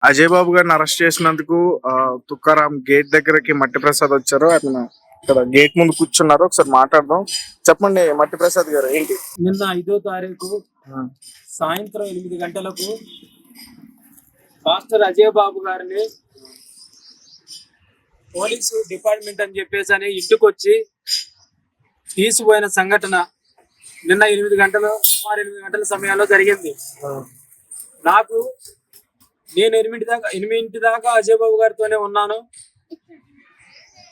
అజయ్ బాబు గారిని అరెస్ట్ చేసినందుకు తుకారాం గేట్ దగ్గరకి మట్టి ప్రసాద్ వచ్చారు. అతను ఇక్కడ గేట్ ముందు కూర్చున్నారు. ఒకసారి మాట్లాడదాం. చెప్పండి మట్టి ప్రసాద్ గారు, ఏంటి నిన్న 5వ తారీఖు సాయంత్రం 8 గంటలకు పాస్టర్ అజయ్ బాబు గారిని పోలీసు డిపార్ట్మెంట్ అని చెప్పేసి ఇంటికి వచ్చి తీసుకుపోయిన సంఘటన నిన్న సుమారు 8 గంటల సమయంలో జరిగింది. నేను 8 దాకా అజయ్ బాబు గారితోనే ఉన్నాను.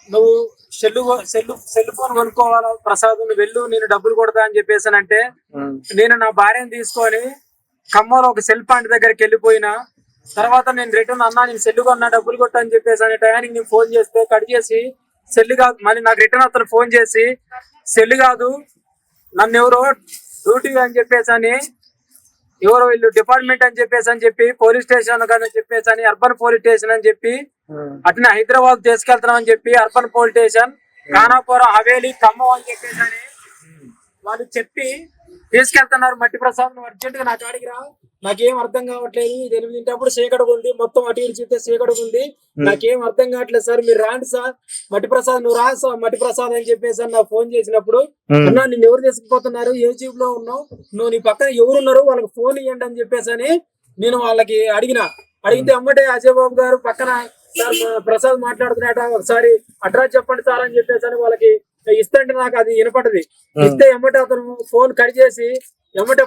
నువ్వు సెల్ ఫోన్ కొనుక్కోవాలా ప్రసాద్, నువ్వు వెళ్ళు, నేను డబ్బులు కొడతా అని చెప్పేసానంటే నేను నా భార్యను తీసుకొని ఖమ్మంలో ఒక సెల్ పాయింట్ దగ్గరికి వెళ్ళిపోయినా. తర్వాత నేను రిటర్న్ నేను సెల్ కొన్నా, డబ్బులు కొట్టా అని చెప్పేసి అనే టయానికి నేను ఫోన్ చేస్తే కట్ చేసి సెల్ కాదు, మళ్ళీ నాకు రిటర్న్ అతను ఫోన్ చేసి సెల్ కాదు, నన్ను ఎవరో డ్యూటీ అని చెప్పేసి ఎవరో వీళ్ళు డిపార్ట్మెంట్ అని చెప్పి పోలీస్ స్టేషన్ అని చెప్పేసి అర్బన్ పోలీస్ స్టేషన్ అని చెప్పి అట్నే హైదరాబాద్ తీసుకెళ్తున్నాం అని చెప్పి urban police station, Khanapuram, Haveli, Khammam అని చెప్పేసి వాళ్ళు చెప్పి తీసుకెళ్తున్నారు. మట్టి ప్రసాద్ నువ్వు అర్జెంట్ గా నా కాడికి రా, నాకేం అర్థం కావట్లేదు, ఇది 8 చీకటిగా ఉంది, మొత్తం అటు ఇటు చూస్తే చీకటిగా ఉంది, నాకేం అర్థం కావట్లేదు సార్, మీరు రాండి సార్, మట్టి ప్రసాద్ నువ్వు రా సార్, మట్టి ప్రసాద్ అని చెప్పేసి నాకు ఫోన్ చేసినప్పుడు, అన్నా నిన్ను ఎవరు తీసుకుపోతున్నారు, ఏ జీప్ లో ఉన్నావు, నువ్వు నీ పక్కన ఎవరున్నారు, వాళ్ళకి ఫోన్ ఇవ్వండి అని చెప్పేసి నేను వాళ్ళకి అడిగితే అమ్మటే అజయ్ బాబు గారు పక్కన సార్ ప్రసాద్ మాట్లాడుతున్నట, ఒకసారి అడ్రస్ చెప్పండి సార్ అని చెప్పేసి వాళ్ళకి ఇస్తుంటే నాకు అది వినపడది. ఇస్తే ఎమ్మటే అతను ఫోన్ కట్ చేసి ఎమ్మటే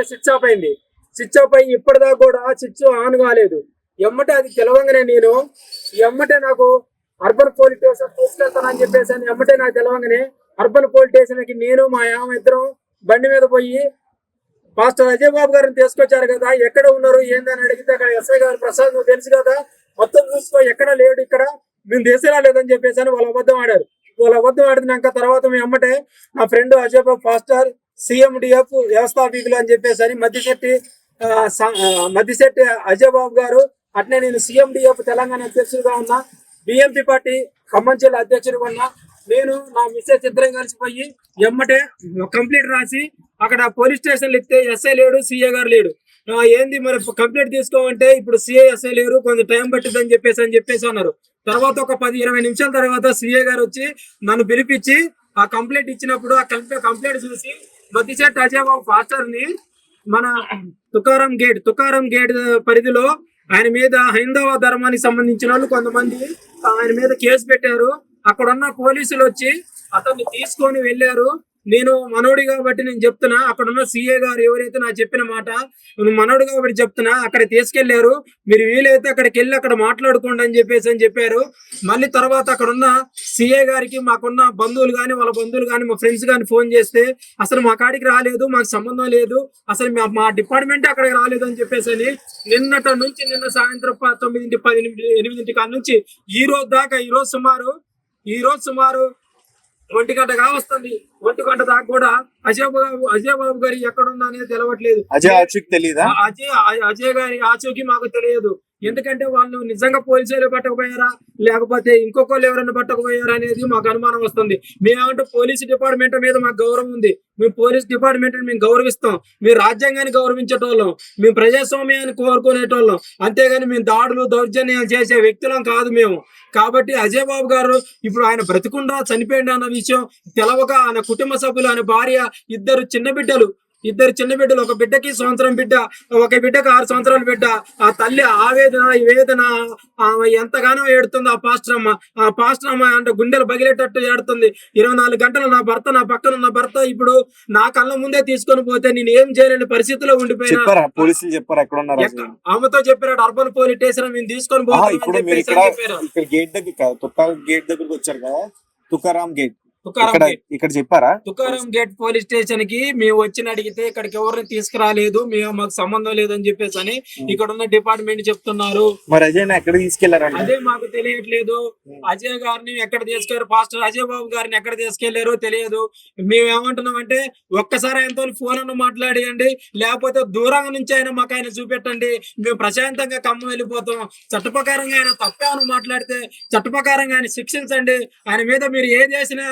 స్విచ్ ఆఫ్ అయింది. స్విచ్ ఆఫ్ అయ్యి ఇప్పటిదాకా కూడా స్విచ్ ఆన్ కాలేదు. ఎమ్మటే అది తెలవంగానే నేను ఎమ్మటే నాకు అర్బన్ పోలీస్ స్టేషన్ తీసుకెళ్తానని చెప్పేసి ఎమ్మటే నాకు తెలవంగానే అర్బన్ పోలీస్ స్టేషన్ కి నేను మా ఇద్దరం బండి మీద పోయి పాస్టర్ అజయ్ బాబు గారిని తీసుకొచ్చారు కదా, ఎక్కడ ఉన్నారు ఏందని అడిగితే అక్కడ ఎస్ఐ గారు, ప్రసాద్ నువ్వు తెలుసు కదా, మొత్తం చూసుకో, ఎక్కడ లేడు, ఇక్కడ మేము దేశంలో లేదని చెప్పేసి వాళ్ళ అబద్ధం ఆడారు. వాళ్ళ అబద్ధం ఆడినాక తర్వాత మేము అమ్మటే నా ఫ్రెండ్ అజయ్ బాబు పాస్టర్ CMDF వ్యవస్థాపకులు అని చెప్పేసి మద్దిశెట్టి అజయ్ బాబు గారు, అట్నే నేను CMDF తెలంగాణ అధ్యక్షుడిగా ఉన్నా, BMP పార్టీ ఖమ్మం జిల్లా అధ్యక్షుడిగా ఉన్నా. నేను నా మిస్సెస్ ఇద్దరం కలిసిపోయి ఎమ్మటే కంప్లీట్ రాసి అక్కడ పోలీస్ స్టేషన్లు ఇస్తే SI లేడు, CA గారు లేడు. ఏంది మరి కంప్లీట్ తీసుకోమంటే ఇప్పుడు CA SI లేరు, కొంచెం టైం పట్టింది అని చెప్పేసి అన్నారు. తర్వాత ఒక 10-20 నిమిషాల తర్వాత CA గారు వచ్చి నన్ను పిలిపించి ఆ కంప్లైంట్ ఇచ్చినప్పుడు ఆ కంప్లైంట్ చూసి మద్దిశెట్టి అజయ్ బాబు పాస్టర్ ని మన తుకారాం గేట్ పరిధిలో ఆయన మీద హైందవ ధర్మానికి సంబంధించిన వాళ్ళు కొంతమంది ఆయన మీద కేసు పెట్టారు. అక్కడున్న పోలీసులు వచ్చి అతన్ని తీసుకొని వెళ్ళారు. నేను మనోడి కాబట్టి నేను చెప్తున్నా, అక్కడున్న CA గారు ఎవరైతే నాకు చెప్పిన మాట, నువ్వు మనోడు కాబట్టి చెప్తున్నా, అక్కడ తీసుకెళ్లారు, మీరు వీలైతే అక్కడికి వెళ్ళి అక్కడ మాట్లాడుకోండి అని చెప్పారు. మళ్ళీ తర్వాత అక్కడున్న CA గారికి మాకున్న బంధువులు కానీ, వాళ్ళ బంధువులు కానీ, మా ఫ్రెండ్స్ కానీ ఫోన్ చేస్తే అసలు మా కాడికి రాలేదు, మాకు సంబంధం లేదు, అసలు మా డిపార్ట్మెంట్ అక్కడికి రాలేదు అని చెప్పేసి నిన్నటి నుంచి నిన్న సాయంత్రం 9-10-8 కాడ నుంచి ఈ రోజు దాకా ఈ రోజు సుమారు 1 గంట కావస్తుంది. 1 గంట దాకా కూడా అజయ్ బాబు గారి ఎక్కడున్నా అనేది తెలవట్లేదు. అజయ్ గారి ఆచూకీ మాకు తెలియదు. ఎందుకంటే వాళ్ళు నిజంగా పోలీసులు పట్టకపోయారా, లేకపోతే ఇంకొకళ్ళు ఎవరైనా పట్టకపోయారా అనేది మాకు అనుమానం వస్తుంది. మేమంటే పోలీసు డిపార్ట్మెంట్ మీద మాకు గౌరవం ఉంది, మేము పోలీస్ డిపార్ట్మెంట్ మేము గౌరవిస్తాం, మేము రాజ్యాంగాన్ని గౌరవించేటోళ్ళం, మేము ప్రజాస్వామ్యాన్ని కోరుకునేటోళ్ళం, అంతేగాని మేము దాడులు దౌర్జన్యాలు చేసే వ్యక్తులం కాదు మేము. కాబట్టి అజయ్ బాబు గారు ఇప్పుడు ఆయన బ్రతికుండా చనిపోయింది అన్న విషయం తెలవక ఆయన కుటుంబ సభ్యులు, ఆయన భార్య, ఇద్దరు చిన్న బిడ్డలు, ఒక బిడ్డకి 1 సంవత్సరం బిడ్డ, ఒక బిడ్డకి 6 సంవత్సరాల బిడ్డ. ఆ తల్లి ఆవేదన వేదన ఎంతగానో ఏడుతుంది. ఆ పాస్టర్ అమ్మ అంటే గుండెలు బగిలేటట్టు ఏడుతుంది. 24 గంటలు నా పక్కన ఉన్న భర్త ఇప్పుడు నా కళ్ళ ముందే తీసుకొని పోతే నేను ఏం చేయలేని పరిస్థితిలో ఉండిపోయినా. పోలీసులు చెప్పారు ఎక్కడ ఉన్నారు, ఆమెతో చెప్పారు అర్బన్ పోలీస్ స్టేషన్ మేము తీసుకొని పోతాం. గేట్ దగ్గరకు వచ్చారు కదా, తుకారాం గేట్ ఇక్కడ చెప్పారా? తుకారాం గేట్ పోలీస్ స్టేషన్ కి మేము వచ్చి అడిగితే ఇక్కడికి ఎవరిని తీసుకురాలేదు, మాకు సంబంధం లేదని చెప్పేసి ఇక్కడ ఉన్న డిపార్ట్మెంట్ చెప్తున్నారు. మరి అజయ్ ఎక్కడ తీసుకెళ్లారు? అదే మాకు తెలియట్లేదు. అజయ్ గారిని ఎక్కడ తీసుకెళ్లారు, పాస్టర్ అజయ్ బాబు గారిని ఎక్కడ తీసుకెళ్లారో తెలియదు. మేము ఏమంటున్నాం అంటే ఒక్కసారి ఆయనతో ఫోన్ అన్న మాట్లాడియండి, లేకపోతే దూరంగా నుంచి అయినా మాకు ఆయన చూపెట్టండి, మేము ప్రశాంతంగా ఖమ్మం వెళ్ళిపోతాం. చట్టప్రకారంగా ఆయన తప్పేమని మాట్లాడితే చట్టప్రకారంగా ఆయన శిక్షించండి, ఆయన మీద మీరు ఏ చేసినా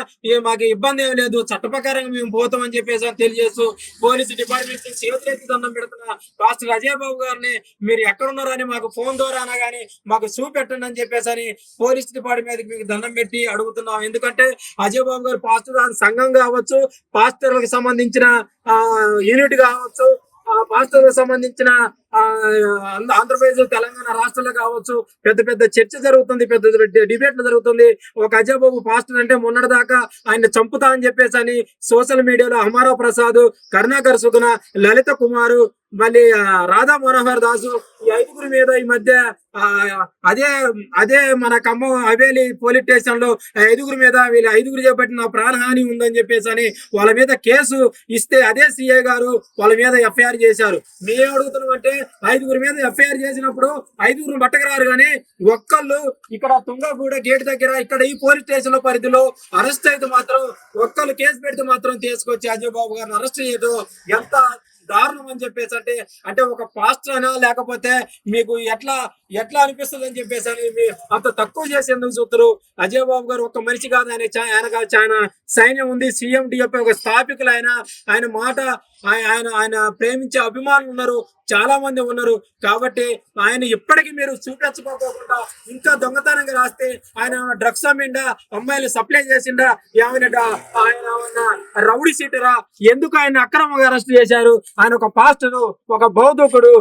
మాకు ఇబ్బంది ఏం లేదు, చట్ట ప్రకారంగా మేము పోతామని చెప్పేసి అని తెలియజేస్తూ పోలీసు డిపార్ట్మెంట్ చేతులెత్తి దండం పెడుతున్న పాస్టర్ అజయ్ బాబు గారిని మీరు ఎక్కడున్నారని మాకు ఫోన్ ద్వారా అనగానే మాకు చూపెట్టండి అని చెప్పేసి అని పోలీస్ డిపార్ట్మెంట్ మీకు దండం పెట్టి అడుగుతున్నాం. ఎందుకంటే అజయ్ బాబు గారు పాస్టర్ సంఘం కావచ్చు, పాస్టర్లకు సంబంధించిన యూనిట్ కావచ్చు, పాస్టర్లకు సంబంధించిన ఆంధ్రప్రదేశ్ తెలంగాణ రాష్ట్రాల్లో కావచ్చు పెద్ద పెద్ద చర్చ జరుగుతుంది, పెద్ద డిబేట్లు జరుగుతుంది. ఒక అజయ్ బాబు పాస్టర్ అంటే మొన్నటి దాకా ఆయన చంపుతా అని చెప్పేసి అని సోషల్ మీడియాలో అమరావ్ ప్రసాద్, కరుణాకర్ సుగుణ, లలిత కుమారు, మళ్ళీ రాధా మనోహర్ దాసు ఈ ఐదుగురి మీద ఈ మధ్య అదే అదే మన ఖమ్మం హవేలీ పోలీస్ స్టేషన్ లో ఐదుగురి మీద వీళ్ళు ఐదుగురు చేపట్టిన ప్రాణహాని ఉందని చెప్పేసి అని వాళ్ళ మీద కేసు ఇస్తే అదే సిఐ గారు వాళ్ళ మీద ఎఫ్ఐఆర్ చేశారు. మేము అడుగుతున్నాం అంటే ఐదుగురి మీద ఎఫ్ఐఆర్ చేసినప్పుడు ఐదుగురు పట్టకరారు కానీ ఒక్కళ్ళు ఇక్కడ తుంగగూడ గేట్ దగ్గర ఇక్కడ ఈ పోలీస్ స్టేషన్ లో పరిధిలో అరెస్ట్ అయితే మాత్రం ఒక్కళ్ళు కేసు పెడితే మాత్రం తీసుకొచ్చి అజయ్ బాబు గారిని అరెస్ట్ చేయడం ఎంత దారుణం అని చెప్పేసి అంటే ఒక పాస్టర్ అయినా లేకపోతే మీకు ఎట్లా ఎట్లా అనిపిస్తుంది అని చెప్పేసి అని అంత తక్కువ చేసి ఎందుకు చూస్తారు? అజయ్ బాబు గారు ఒక మనిషి కాదు, ఆయన చాలా సైన్యం ఉంది. సీఎం డిఎఫ్ ఒక స్థాపికులు ఆయన మాట ఆయన ప్రేమించే అభిమానులు ఉన్నారు, చాలా మంది ఉన్నారు. కాబట్టి ఆయన ఇప్పటికీ మీరు చూపించుకోకుండా ఇంకా దొంగతనంగా రాస్తే ఆయన డ్రగ్స్ అమ్మిండా, అమ్మాయిలు సప్లై చేసిండా, ఆయన రౌడీ సీటరా, ఎందుకు ఆయన అక్రమంగా అరెస్ట్ చేశారు? ఆయన ఒక పాస్టరు, ఒక బౌద్ధకుడు.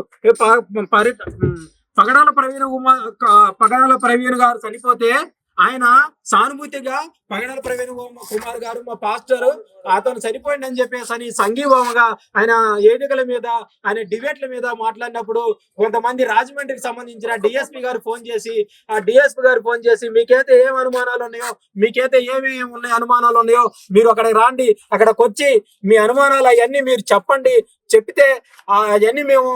పగడాల ప్రవీణ్ గారు చనిపోతే ఆయన సానుభూతిగా పగడాల ప్రవీణ్ కుమార్ గారు మా పాస్టర్ అతను చనిపోయింది అని చెప్పేసి అని సంఘీభావంగా ఆయన ఏడుకల మీద ఆయన డిబేట్ల మీద మాట్లాడినప్పుడు కొంతమంది రాజమండ్రికి సంబంధించిన డిఎస్పీ గారు ఫోన్ చేసి మీకైతే ఏం అనుమానాలు ఉన్నాయో, మీకైతే ఏమేమి ఉన్నాయి అనుమానాలు ఉన్నాయో మీరు అక్కడికి రాండి, అక్కడికి వచ్చి మీ అనుమానాలు అవన్నీ మీరు చెప్పండి, చెప్తే అవన్నీ మేము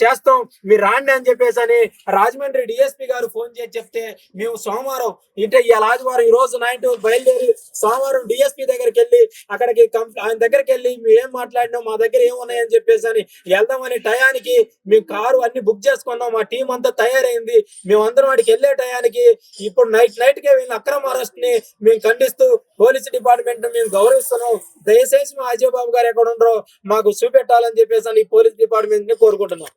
చేస్తాం, మీరు రాండి అని చెప్పేసి అని రాజమండ్రి డిఎస్పీ గారు ఫోన్ చేసి చెప్తే మేము సోమవారం అంటే ఈ ఆదివారం ఈ రోజు నైట్ బయలుదేరి సోమవారం డిఎస్పీ దగ్గరికి వెళ్ళి అక్కడికి ఆయన దగ్గరికి వెళ్ళి మేము ఏం మాట్లాడినాం, మా దగ్గర ఏమున్నాయని చెప్పేసి అని వెళ్దామని టయానికి మేము కారు అన్ని బుక్ చేసుకున్నాం, మా టీం అంతా తయారైంది, మేము అందరం వాడికి వెళ్ళే టయానికి ఇప్పుడు నైట్కే వీళ్ళ అక్రమ అరెస్ట్ ని మేము ఖండిస్తూ పోలీస్ డిపార్ట్మెంట్ మేము గౌరవిస్తున్నాం. దయచేసి మా అజయ్ బాబు గారు ఎక్కడ ఉండరో మాకు చూపెట్టాలని చెప్పేసి అని పోలీస్ డిపార్ట్మెంట్ ని కోరుకుంటున్నాం.